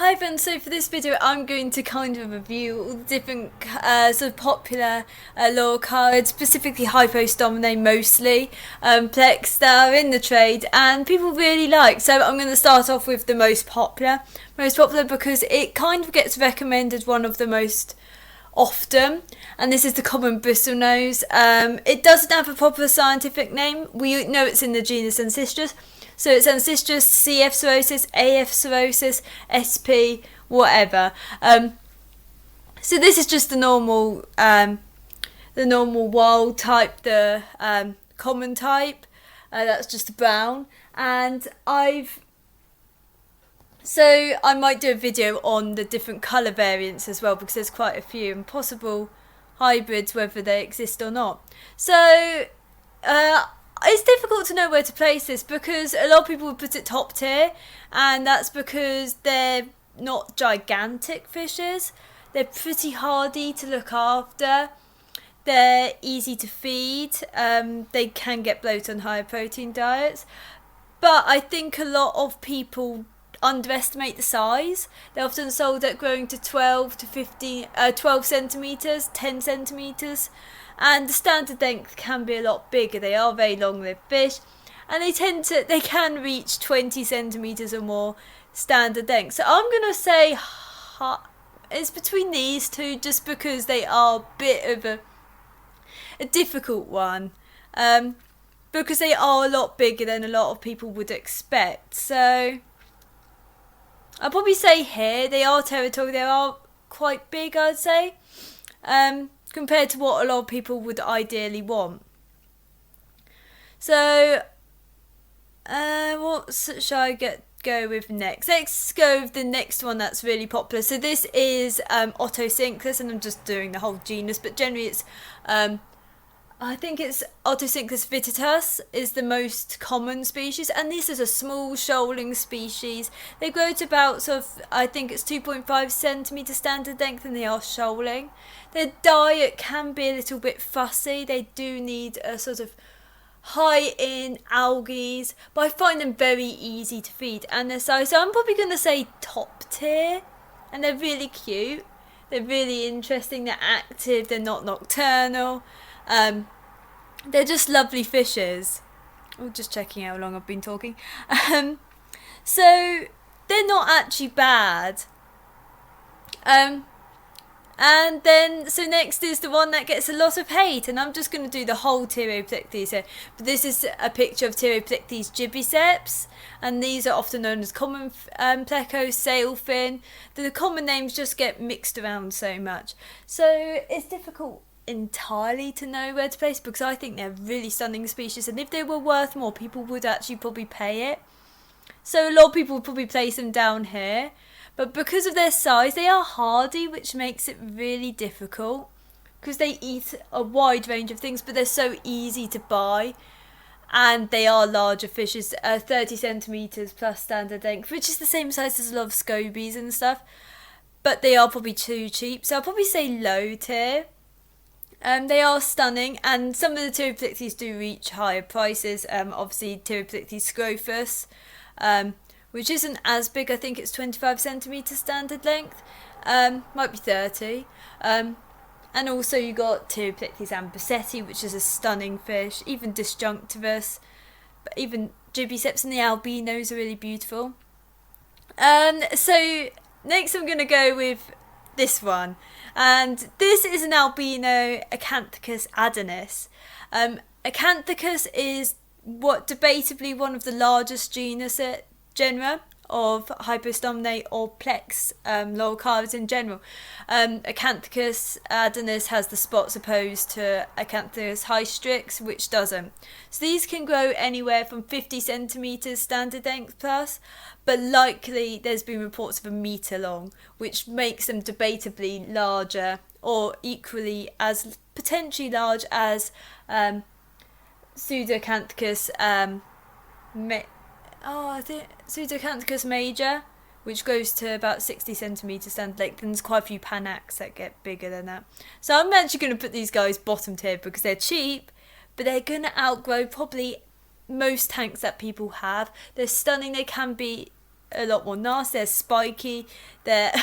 Hi everyone, so for this video I'm going to kind of review all the different sort of popular Loricariidae, specifically Hypostominae mostly, plecs that are in the trade and people really like. So I'm going to start off with the most popular because it kind of gets recommended one of the most often, and this is the common bristlenose. It doesn't have a proper scientific name. We know it's in the genus Xanthicus. So it's Xanthicus, CF cirrhosis, AF cirrhosis, SP, whatever. So this is just the normal wild type, the common type. That's just the brown. And I might do a video on the different colour variants as well, because there's quite a few and possible hybrids, whether they exist or not. So it's difficult to know where to place this, because a lot of people would put it top tier, and that's because they're not gigantic fishes. They're pretty hardy to look after. They're easy to feed. They can get bloated on higher protein diets. But I think a lot of people underestimate the size. They're often sold at growing to 12 centimetres, 10 centimetres. And the standard length can be a lot bigger. They are very long-lived fish, and they can reach 20 centimetres or more standard length. So I'm going to say it's between these two, just because they are a bit of a difficult one, because they are a lot bigger than a lot of people would expect. So I'll probably say here they are territorial. They are quite big, I'd say, compared to what a lot of people would ideally want. So what shall I go with next? Let's go with the next one that's really popular. So this is Otocinclus, and I'm just doing the whole genus, but generally it's I think it's Otocinclus vittatus is the most common species, and this is a small shoaling species. They grow to about I think it's 2.5 centimetre standard length, and they are shoaling. Their diet can be a little bit fussy. They do need a sort of high in algae, but I find them very easy to feed, and their size. So I'm probably going to say top tier, and they're really cute. They're really interesting. They're active. They're not nocturnal. They're just lovely fishes. Oh, just checking how long I've been talking. So they're not actually bad. And then, so next is the one that gets a lot of hate, and I'm just going to do the whole Pteroplectes here. But this is a picture of Pteroplectes gibiceps, and these are often known as common plecos, sailfin. The common names just get mixed around so much. So it's difficult entirely to know where to place, because I think they're really stunning species, and if they were worth more, people would actually probably pay it. So a lot of people would probably place them down here. But because of their size, they are hardy, which makes it really difficult, because they eat a wide range of things, but they're so easy to buy, and they are larger fishes, 30 centimetres plus standard length, which is the same size as a lot of scobies and stuff, but they are probably too cheap. So I'll probably say low tier. They are stunning, and some of the Pteroplectes do reach higher prices. Obviously Pteroplectes scrophus, which isn't as big. I think it's 25 centimetre standard length, might be 30. And also you got Pteroplectes ambersetti, which is a stunning fish, even disjunctivus, but even gibiceps and the albinos are really beautiful. So next I'm going to go with this one, and this is an albino Acanthicus adonis. Acanthicus is debatably one of the largest genera of Hypostominae or plecs, Loricariidae in general. Acanthicus adonis has the spots opposed to Acanthicus hystrix, which doesn't. So these can grow anywhere from 50 centimetres standard length plus, but likely there's been reports of a metre long, which makes them debatably larger, or equally as potentially large as Pseudocanthicus I think Pseudocanthicus major, which goes to about 60 centimetres standard length, and there's quite a few Panaks that get bigger than that. So I'm actually going to put these guys bottom tier, because they're cheap, but they're going to outgrow probably most tanks that people have. They're stunning. They can be a lot more nasty. They're spiky. They're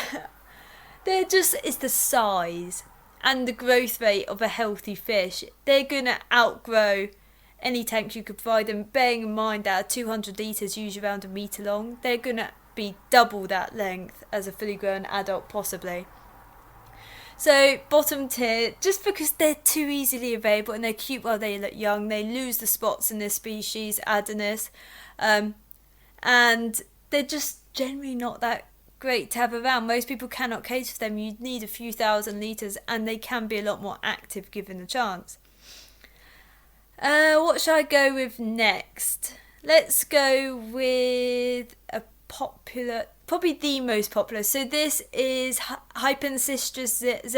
it's the size and the growth rate of a healthy fish. They're gonna outgrow any tank you could provide them. Bearing in mind that 200 litres, usually around a metre long, they're gonna be double that length as a fully grown adult possibly. So bottom tier, just because they're too easily available and they're cute while they look young, they lose the spots in this species, adonis, and they're just generally not that great to have around. Most people cannot cater for them. You need a few thousand litres and they can be a lot more active given the chance. What should I go with next? Let's go with a popular, probably the most popular. So this is Hypancistrus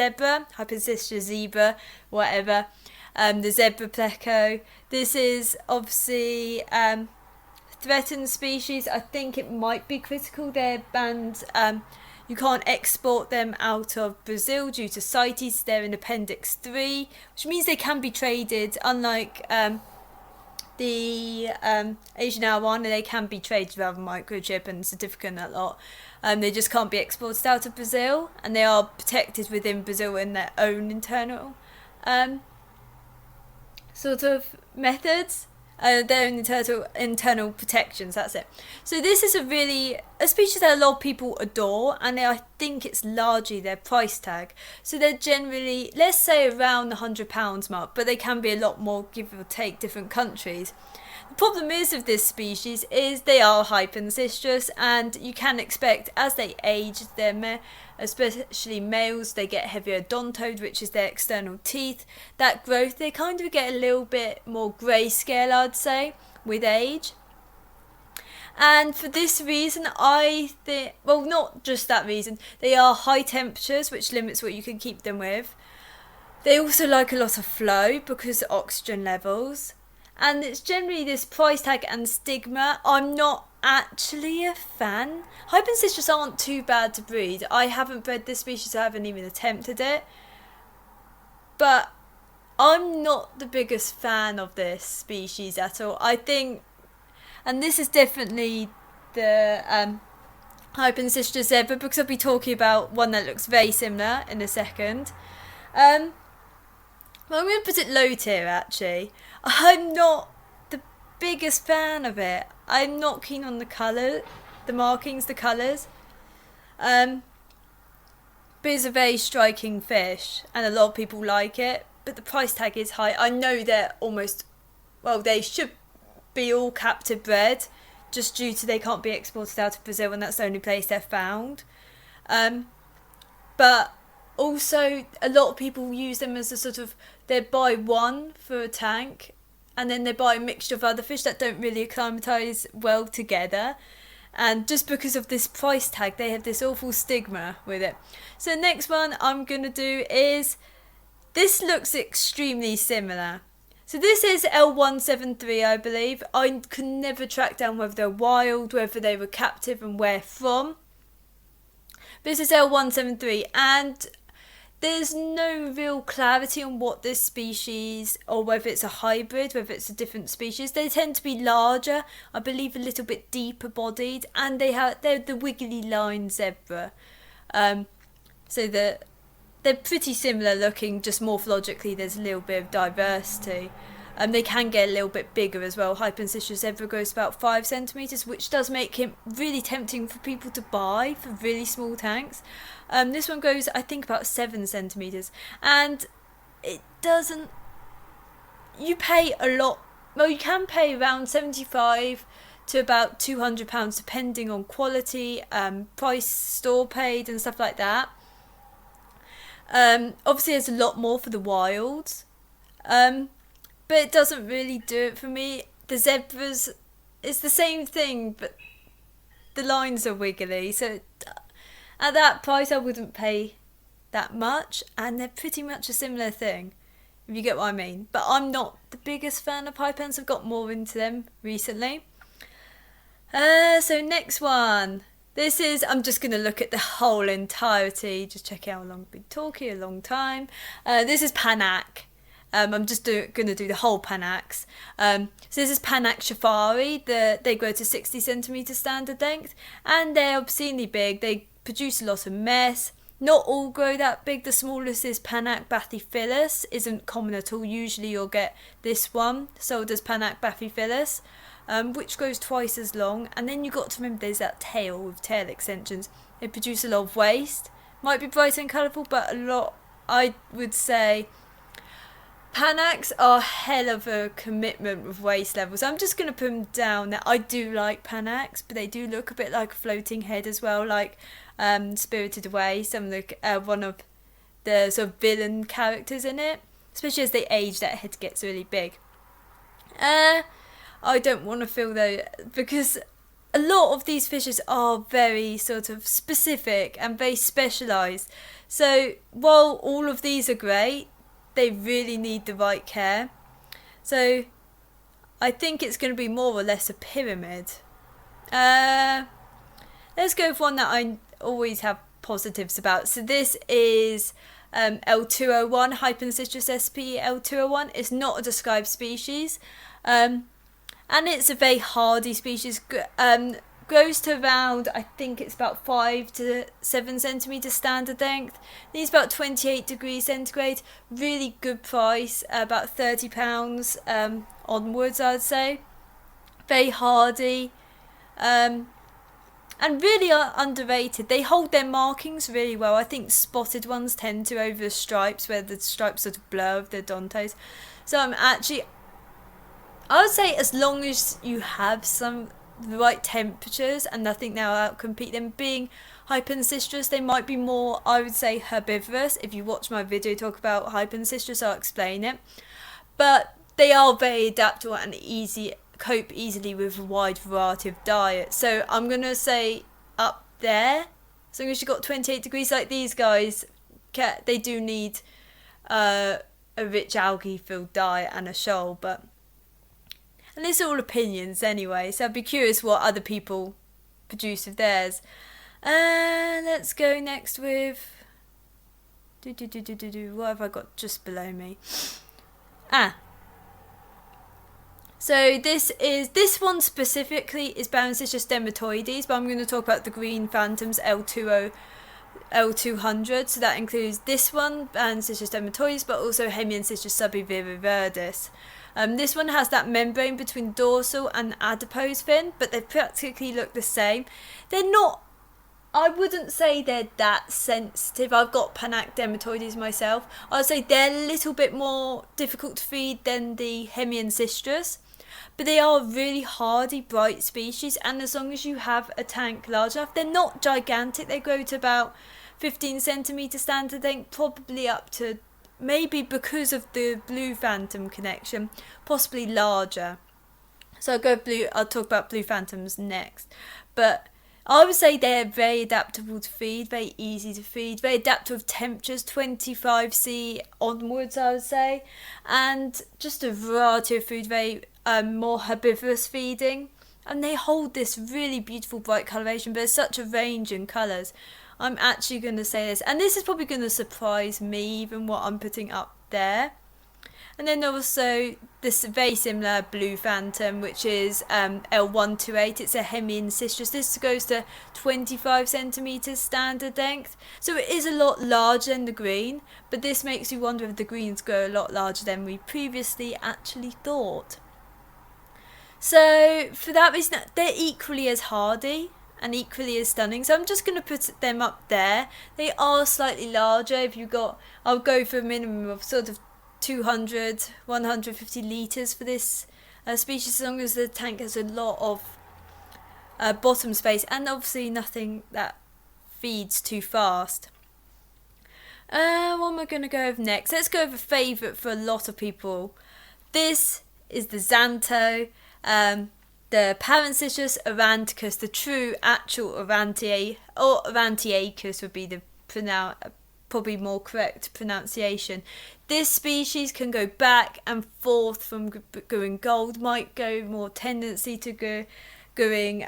zebra, whatever. The zebra pleco. This is obviously threatened species. I think it might be critical. They're banned. You can't export them out of Brazil due to CITES. They're in Appendix 3, which means they can be traded, unlike the Asian arowana. They can be traded without a microchip and certificate and that lot. They just can't be exported out of Brazil, and they are protected within Brazil in their own internal sort of methods. Their own internal protections, that's it. So this is a species that a lot of people adore, and I think it's largely their price tag. So they're generally, let's say, around the £100 mark, but they can be a lot more, give or take, different countries. The problem is with this species is they are Hypancistrus, and you can expect as they age, especially males, they get heavier odontode, which is their external teeth. That growth, they kind of get a little bit more grayscale, I'd say, with age. And for this reason, I think, well, not just that reason, they are high temperatures, which limits what you can keep them with. They also like a lot of flow because of oxygen levels. And it's generally this price tag and stigma. I'm not actually a fan. Hypancistrus aren't too bad to breed. I haven't bred this species, I haven't even attempted it. But I'm not the biggest fan of this species at all. I think, and this is definitely the Hypancistrus zebra, because I'll be talking about one that looks very similar in a second. Well, I'm going to put it low tier actually. I'm not the biggest fan of it. I'm not keen on the colour, the markings, the colours. But it's a very striking fish and a lot of people like it. But the price tag is high. I know they're almost, well, they should be all captive bred just due to they can't be exported out of Brazil and that's the only place they're found. But also, a lot of people use them as a sort of, they buy one for a tank and then they buy a mixture of other fish that don't really acclimatise well together. And just because of this price tag, they have this awful stigma with it. So the next one I'm going to do is, this looks extremely similar. So this is L173, I believe. I can never track down whether they're wild, whether they were captive and where from. This is L173 and there's no real clarity on what this species, or whether it's a hybrid, whether it's a different species. They tend to be larger, I believe a little bit deeper bodied, and they're the wiggly line zebra. So they're pretty similar looking, just morphologically there's a little bit of diversity. They can get a little bit bigger as well. Hypancistrus zebra grows about 5 centimetres, which does make him really tempting for people to buy for really small tanks. This one goes, I think, about 7 centimetres. And it doesn't... You pay a lot... Well, you can pay around £75 to about £200 depending on quality, price store paid and stuff like that. Obviously, there's a lot more for the wilds. But it doesn't really do it for me. The zebras, it's the same thing, but the lines are wiggly. So at that price, I wouldn't pay that much. And they're pretty much a similar thing, if you get what I mean. But I'm not the biggest fan of Hypans. I've got more into them recently. So next one. This is, I'm just going to look at the whole entirety. Just check out how long I've been talking, a long time. This is Panak. I'm just going to do the whole Panax. So this is Panak shafari. They grow to 60 centimetre standard length, and they're obscenely big. They produce a lot of mess. Not all grow that big. The smallest is Panak bathyphilus. Isn't common at all. Usually you'll get this one, sold as Panak bathyphilus, which grows twice as long. And then you've got to remember there's that tail with tail extensions. They produce a lot of waste. Might be bright and colourful, but a lot, I would say, Panaks are hell of a commitment with waste levels. I'm just going to put them down there. I do like Panaks, but they do look a bit like a floating head as well, like Spirited Away, some of the one of the sort of villain characters in it. Especially as they age, that head gets really big. I don't want to feel though, because a lot of these fishes are very sort of specific and very specialised. So while all of these are great, they really need the right care. So I think it's going to be more or less a pyramid. Let's go with one that I always have positives about. So this is L201, Hypancistrus sp L201. It's not a described species. And it's a very hardy species. Grows to around, I think it's about 5 to 7 centimetre standard length. Needs about 28 degrees centigrade. Really good price, about £30 onwards, I'd say. Very hardy. And really are underrated. They hold their markings really well. I think spotted ones tend to over the stripes, where the stripes sort of blur with the Dantes. So I would say as long as you have the right temperatures, and I think they'll outcompete them. Being Hypancistrus, they might be more, I would say, herbivorous. If you watch my video talk about Hypancistrus, I'll explain it. But they are very adaptable and cope easily with a wide variety of diets. So I'm going to say up there, as long as you've got 28 degrees like these guys, they do need a rich algae-filled diet and a shoal, and it's all opinions anyway, so I'd be curious what other people produce of theirs. Let's go next with... What have I got just below me? So this one specifically is Balancistrus dermatoides, but I'm going to talk about the green phantoms L200. So that includes this one, Balancistrus dermatoides, but also Hemiancistrus subviridis. This one has that membrane between dorsal and adipose fin, but they practically look the same. They're not, I wouldn't say they're that sensitive. I've got Panak dermatoides myself. I'd say they're a little bit more difficult to feed than the Hemiancistrus, but they are really hardy, bright species, and as long as you have a tank large enough, they're not gigantic. They grow to about 15 centimetre standard length, probably up to, maybe because of the blue phantom connection, possibly larger. So I'll talk about blue phantoms next. But I would say they're very adaptable to feed, very easy to feed, very adaptable with temperatures, 25°C onwards, I would say. And just a variety of food, very more herbivorous feeding. And they hold this really beautiful bright coloration, but there's such a range in colours. I'm actually going to say this, and this is probably going to surprise me, even what I'm putting up there. And then also this very similar blue phantom, which is L128. It's a Hemiancistrus. This goes to 25 centimetres standard length. So it is a lot larger than the green, but this makes you wonder if the greens grow a lot larger than we previously actually thought. So for that reason, they're equally as hardy and equally as stunning, so I'm just going to put them up there. They are slightly larger. I'll go for a minimum of sort of 200, 150 litres for this species, as long as the tank has a lot of bottom space, and obviously nothing that feeds too fast. What am I going to go with next? Let's go with a favourite for a lot of people. This is the Xantho. The Parancistrus Acanthicus, the true actual Acanthicus would be the probably more correct pronunciation. This species can go back and forth from going gold, might go more tendency to going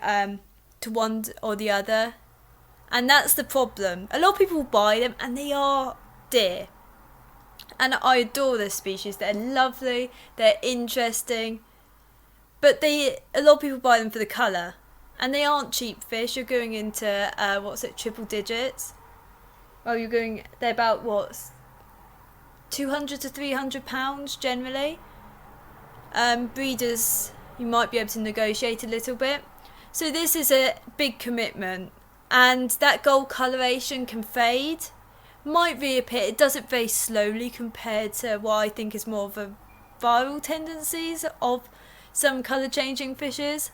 to one or the other, and that's the problem. A lot of people buy them and they are dear. And I adore this species. They're lovely, they're interesting, but a lot of people buy them for the colour. And they aren't cheap fish. You're going into, triple digits. Well, they're about, 200 to 300 pounds generally. Breeders, you might be able to negotiate a little bit. So this is a big commitment. And that gold coloration can fade. Might reappear. It does it very slowly compared to what I think is more of a viral tendencies of some colour changing fishes.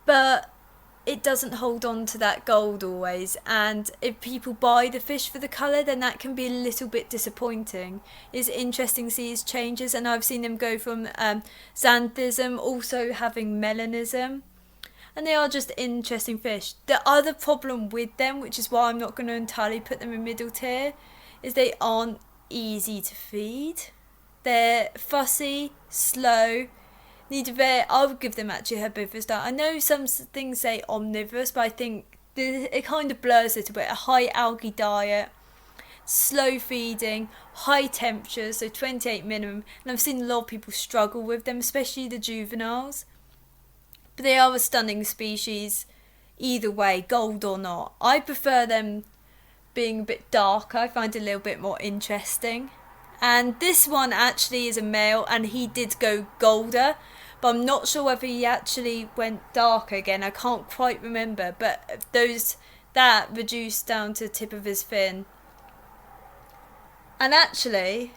But it doesn't hold on to that gold always, and if people buy the fish for the colour, then that can be a little bit disappointing. It's interesting to see his changes, and I've seen them go from xanthism also having melanism, and they are just interesting fish. The other problem with them, which is why I'm not going to entirely put them in middle tier, is they aren't easy to feed. They're fussy, slow, I would give them actually herbivorous diet. I know some things say omnivorous, but I think it kind of blurs it a bit. A high algae diet, slow feeding, high temperatures, so 28 minimum. And I've seen a lot of people struggle with them, especially the juveniles. But they are a stunning species either way, gold or not. I prefer them being a bit darker. I find it a little bit more interesting. And this one actually is a male, and he did go golder, but I'm not sure whether he actually went darker again. I can't quite remember, but that reduced down to the tip of his fin. And actually,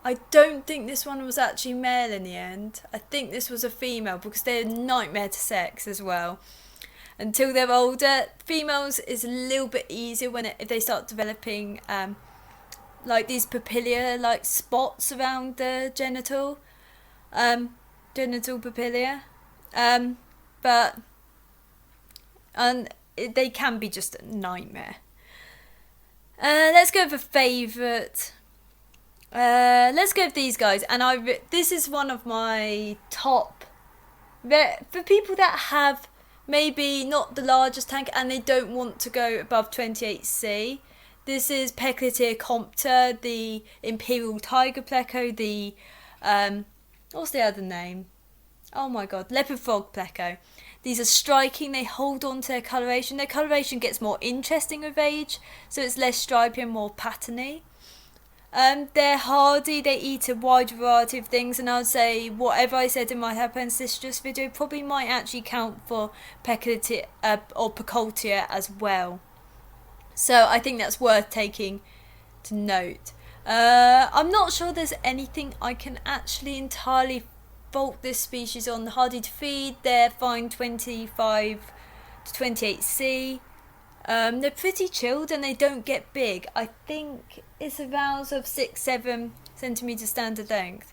I don't think this one was actually male in the end. I think this was a female, because they're a nightmare to sex as well. Until they're older, females is a little bit easier if they start developing like these papilla, like spots around the genital papilla, but they can be just a nightmare. Let's go with a favourite. Let's go with these guys, and this is one of my top. For people that have maybe not the largest tank and they don't want to go above 28C. This is Plecostomus, the Imperial tiger pleco, the what's the other name? Oh my god, leopard frog pleco. These are striking, they hold on to their coloration. Their coloration gets more interesting with age, so it's less stripy and more patterny. They're hardy, they eat a wide variety of things, and I'd say whatever I said in my Acanthicus video probably might actually count for Plecostomus as well. So I think that's worth taking to note. I'm not sure there's anything I can actually entirely fault this species on. Hardy to feed, they're fine 25 to 28C. They're pretty chilled and they don't get big. I think it's around 6-7 centimetre standard length.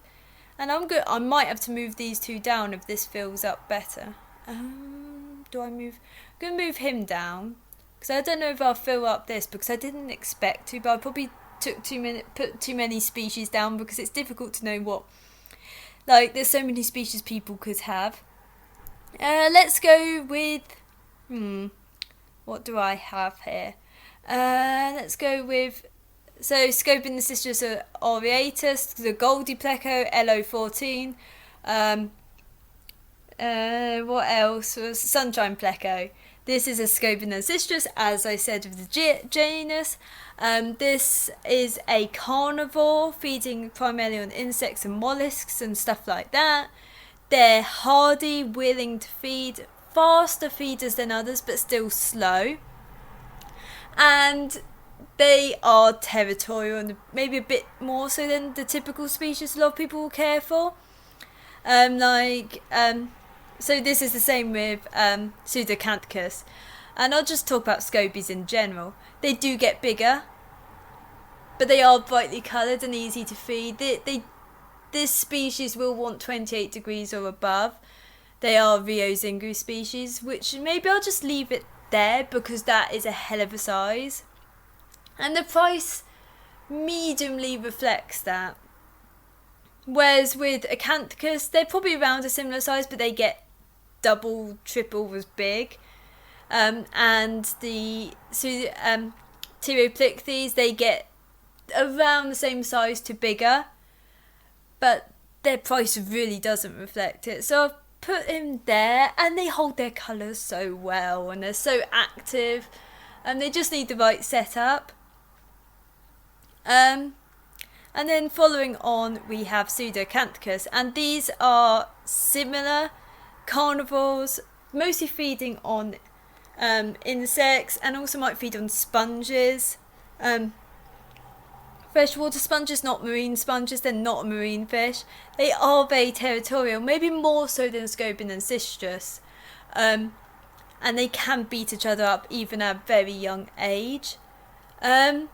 And I might have to move these two down if this fills up better. Do I move? I'm going to move him down. Because I don't know if I'll fill up this, because I didn't expect to, but I probably put too many species down, because it's difficult to know what. Like, there's so many species people could have. Let's go with... what do I have here? Let's go with... So, Scobiancistrus aureatus, the Goldie Pleco, LO14. What else? Sunshine Pleco. This is a Scobiancistrus, as I said, of the genus. This is a carnivore, feeding primarily on insects and mollusks and stuff like that. They're hardy, willing to feed, faster feeders than others, but still slow. And they are territorial, and maybe a bit more so than the typical species a lot of people will care for. So this is the same with Pseudocanthicus. And I'll just talk about scobies in general. They do get bigger, but they are brightly coloured and easy to feed. This species will want 28 degrees or above. They are Rio Zingu species, which maybe I'll just leave it there, because that is a hell of a size. And the price mediumly reflects that. Whereas with Acanthicus, they're probably around a similar size, but they get double, triple as big. And the Pteroplectes, they get around the same size to bigger, but their price really doesn't reflect it. So I've put him there, and they hold their colours so well, and they're so active, and they just need the right setup. And then following on, we have Pseudocanthicus, and these are similar carnivores, mostly feeding on insects, and also might feed on sponges. Freshwater sponges, not marine sponges. They're not a marine fish. They are very territorial, maybe more so than Scobiancistrus. And they can beat each other up even at a very young age. And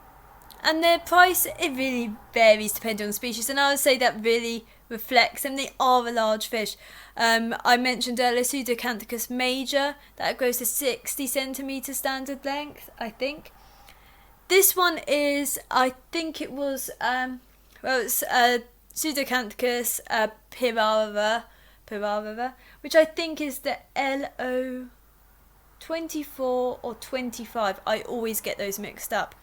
their price, it really varies depending on the species, and I would say that really reflects them. They are a large fish. I mentioned earlier Pseudocanthicus major, that goes to 60 centimetre standard length, I think. This one is, I think it was, it's Pseudocanthicus pirara, which I think is the LO 24 or 25. I always get those mixed up.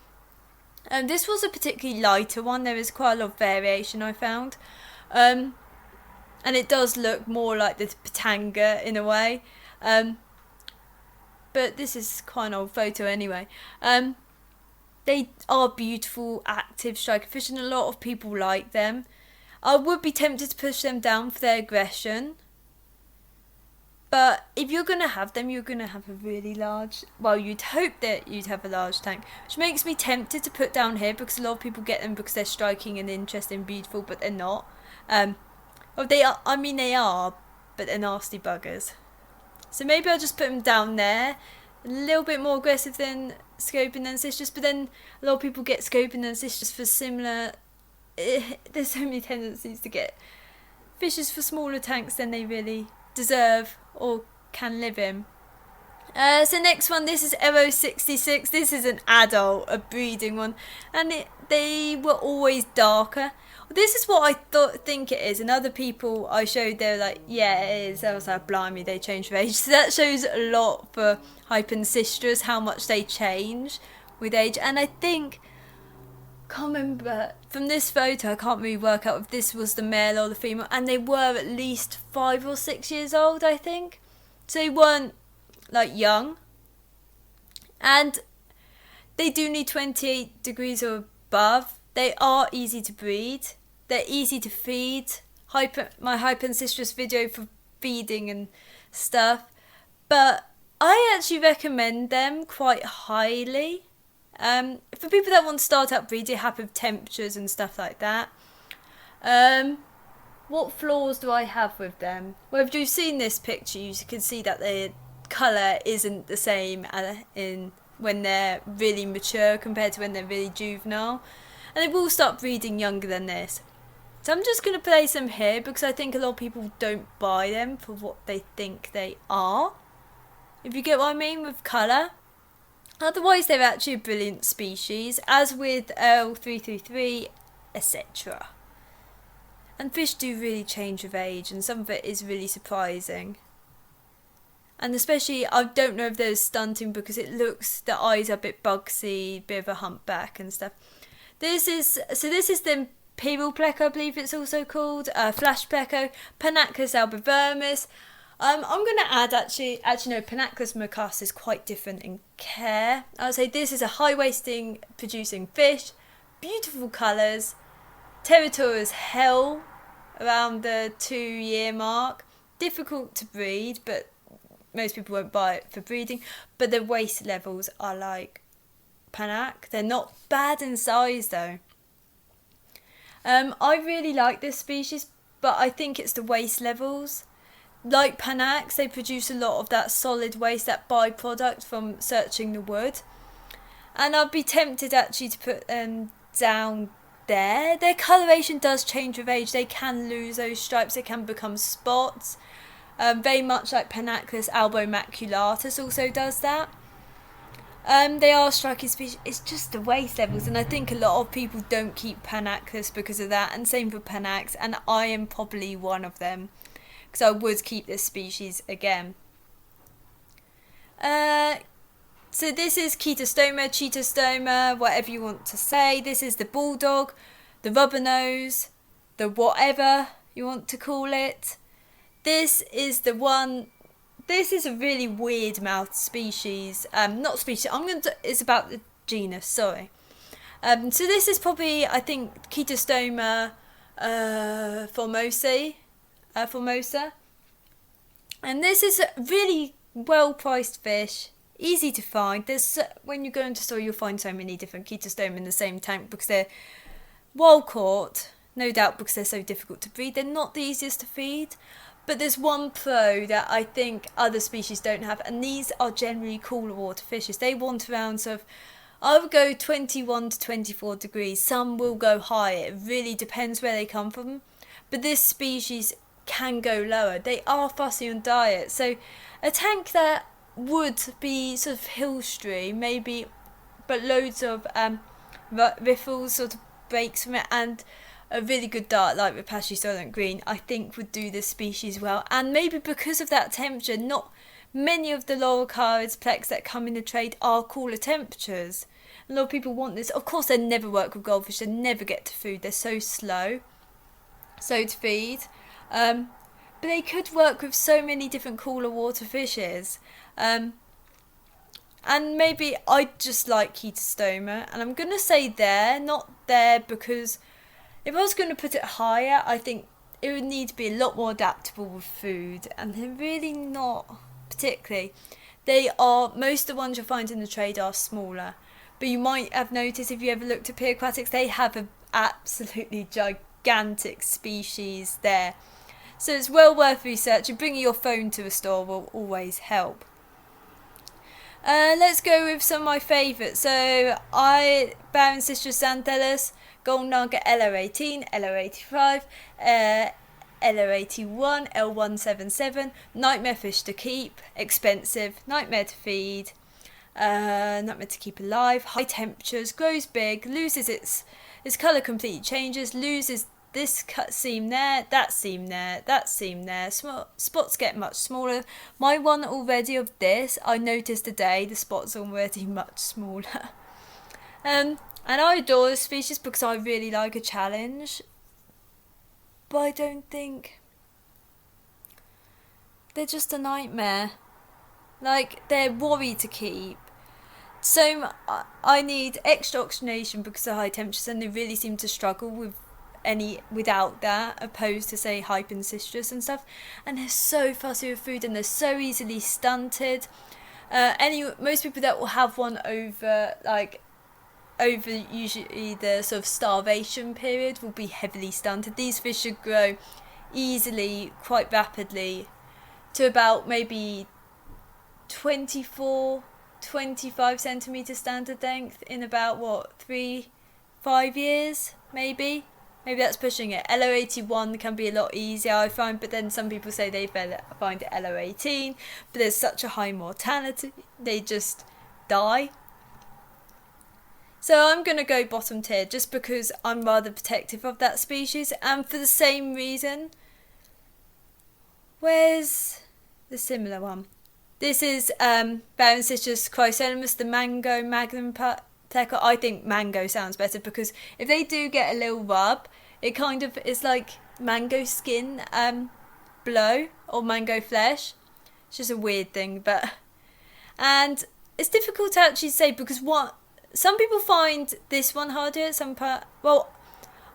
This was a particularly lighter one. There is quite a lot of variation I found. And it does look more like the Patanga in a way. But this is quite an old photo anyway. They are beautiful, active striker fish, and a lot of people like them. I would be tempted to push them down for their aggression. But if you're going to have them, you're going to have a really large... Well, you'd hope that you'd have a large tank. Which makes me tempted to put down here, because a lot of people get them because they're striking and interesting and beautiful, but they're not. Well, they are, they are, but they're nasty buggers. So maybe I'll just put them down there. A little bit more aggressive than Scobiancistrus, but then a lot of people get Scobiancistrus for similar... There's so many tendencies to get fishes for smaller tanks than they really deserve or can live in. So next one, this is Evo 66. This is an adult, a breeding one, and they were always darker. This is what I think it is, and other people I showed, they were like, yeah, it is. I was like, blimey, they changed of age. So that shows a lot for Hypancistras, how much they change with age. And I think, can't remember, from this photo, I can't really work out if this was the male or the female, and they were at least 5 or 6 years old, I think. So they weren't, like, young. And they do need 28 degrees or above. They are easy to breed. They're easy to feed. My Hypancistras video for feeding and stuff. But I actually recommend them quite highly. For people that want to start up breeding, happy with temperatures and stuff like that. What flaws do I have with them? Well, if you've seen this picture, you can see that their colour isn't the same when they're really mature compared to when they're really juvenile. And they will start breeding younger than this. So I'm just going to place them here because I think a lot of people don't buy them for what they think they are. If you get what I mean with colour. Otherwise, they're actually a brilliant species, as with L333, etc. And fish do really change with age, and some of it is really surprising. And especially, I don't know if there's stunting because it looks, the eyes are a bit bugsy, bit of a humpback and stuff. This is the Imperial Pleco, I believe it's also called, Flash Pleco, Panacus albivermis. I'm going to add, actually no, Panacus macus is quite different in care. I would say this is a high-waisting producing fish, beautiful colours, territorial as hell around the 2-year mark, difficult to breed, but most people won't buy it for breeding, but the waist levels are like Panak. They're not bad in size though. I really like this species, but I think it's the waist levels. Like Panaks, they produce a lot of that solid waste, that byproduct from searching the wood. And I'd be tempted actually to put them down there. Their coloration does change with age. They can lose those stripes, they can become spots. Very much like Panacus albomaculatus also does that. They are striking species. It's just the waist levels, and I think a lot of people don't keep Panacus because of that, and same for Panax, and I am probably one of them. Because I would keep this species again. So this is Chaetostoma, whatever you want to say. This is the bulldog, the rubber nose, the whatever you want to call it. This is the one. This is a really weird mouthed species. Not species. It's about the genus. Sorry. So this is probably, I think, Chaetostoma formosa. And this is a really well priced fish. Easy to find. When you go into store, you'll find so many different Chaetostoma in the same tank because they're wild caught, no doubt, because they're so difficult to breed. They're not the easiest to feed, but there's one pro that I think other species don't have, and these are generally cooler water fishes. They want around sort of, I would go 21 to 24 degrees. Some will go higher. It really depends where they come from, but this species can go lower. They are fussy on diet, so a tank that would be sort of hill stream maybe, but loads of riffles sort of breaks from it, and a really good diet like Rapashi Soylent Green, I think would do this species well. And maybe because of that temperature, not many of the Loricariidae plecs that come in the trade are cooler temperatures. A lot of people want this. Of course, they never work with goldfish. They never get to food. They're so slow to feed. But they could work with so many different cooler water fishes. And maybe I just like Chaetostoma, and I'm going to say there, not there, because if I was going to put it higher, I think it would need to be a lot more adaptable with food, and they're really not particularly. Most of the ones you'll find in the trade are smaller, but you might have noticed if you ever looked at Aquatics, they have an absolutely gigantic species there. So it's well worth researching. Bringing your phone to a store will always help. Let's go with some of my favourites. So Scobiancistrus Xanthelas, Gold Nugget LO18, LO85, LO81, L177, nightmare fish to keep, expensive, nightmare to feed, nightmare to keep alive, high temperatures, grows big, loses its colour completely changes, loses this cut seam there, that seam there, that seam there. Spots get much smaller. My one already of this, I noticed today, the spots are already much smaller. And I adore this species because I really like a challenge. But I don't think... they're just a nightmare. Like, they're worry to keep. So I need extra oxygenation because of high temperatures, and they really seem to struggle without that, opposed to say Hypancistrus and stuff. And they're so fussy with food, and they're so easily stunted. Most people that will have one over usually the sort of starvation period will be heavily stunted. These fish should grow easily, quite rapidly, to about maybe 24-25 centimetre standard length in about 3-5 years maybe. Maybe that's pushing it. LO81 can be a lot easier, I find, but then some people say they find it LO18, but there's such a high mortality, they just die. So I'm going to go bottom tier just because I'm rather protective of that species, and for the same reason. Where's the similar one? This is Xanthela Chrysolamus, the mango magnum pleco. I think mango sounds better because if they do get a little rub, it kind of is like mango skin blow or mango flesh. It's just a weird thing, and it's difficult to actually say because some people find this one hardier.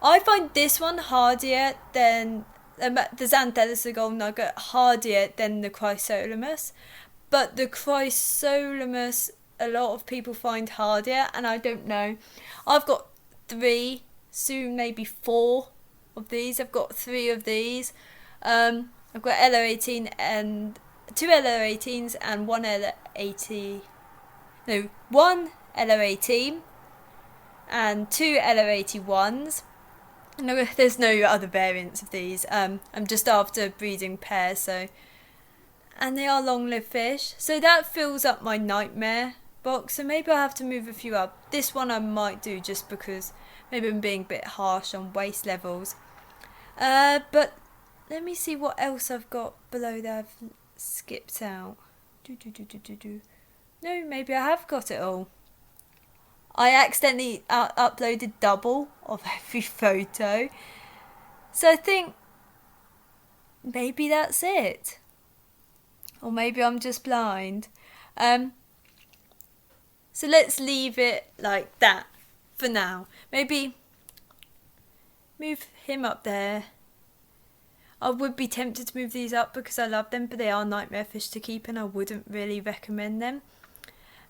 I find this one hardier than the Xanthela, the gold nugget, hardier than the Chrysolamus, but the Chrysolamus a lot of people find hardier, and I don't know. I've got 3, soon maybe 4 of these. I've got 3 of these. I've got LO18 and 2 LO18s and 1 LO18 and 2 LO81s. No, there's no other variants of these. I'm just after breeding pairs, and they are long-lived fish, so that fills up my nightmare box. So maybe I'll have to move a few up. This one I might do just because maybe I'm being a bit harsh on waste levels. But let me see what else I've got below that I've skipped out. No, maybe I have got it all. I accidentally uploaded double of every photo. So I think maybe that's it. Or maybe I'm just blind. So let's leave it like that for now. Maybe move him up there. I would be tempted to move these up because I love them, but they are nightmare fish to keep and I wouldn't really recommend them.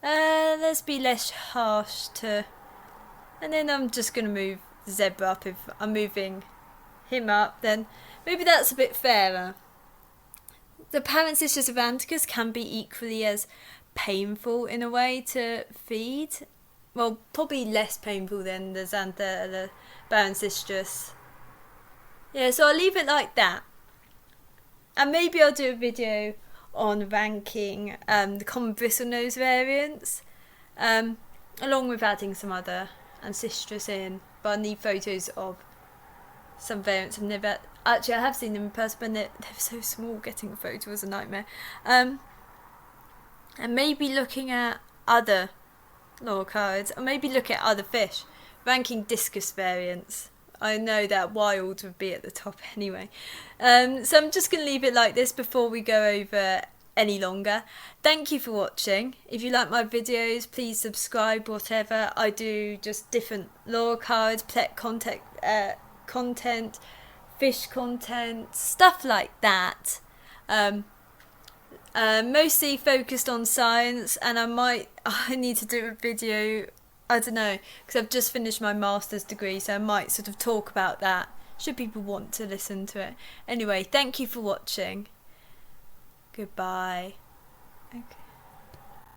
Let's be less harsh to... And then I'm just going to move the zebra up. If I'm moving him up, then maybe that's a bit fairer. The Xanthela of Acanthicus can be equally as painful in a way to feed. Well, probably less painful than the Xanthela Scobiancistrus. Yeah, so I'll leave it like that. And maybe I'll do a video on ranking the common bristlenose variants, along with adding some other ancistrus in. But I need photos of some variants I've never... Actually, I have seen them in person, but they're so small, getting a photo was a nightmare. And maybe looking at other Loricariidae, or maybe look at other fish, ranking discus variants. I know that wild would be at the top anyway. So I'm just going to leave it like this before we go over any longer. Thank you for watching. If you like my videos, please subscribe, whatever. I do just different Loricariidae, plec content, fish content, stuff like that. Mostly focused on science, and I need to do a video, I don't know, because I've just finished my master's degree, so I might sort of talk about that, should people want to listen to it. Anyway, thank you for watching. Goodbye. Okay.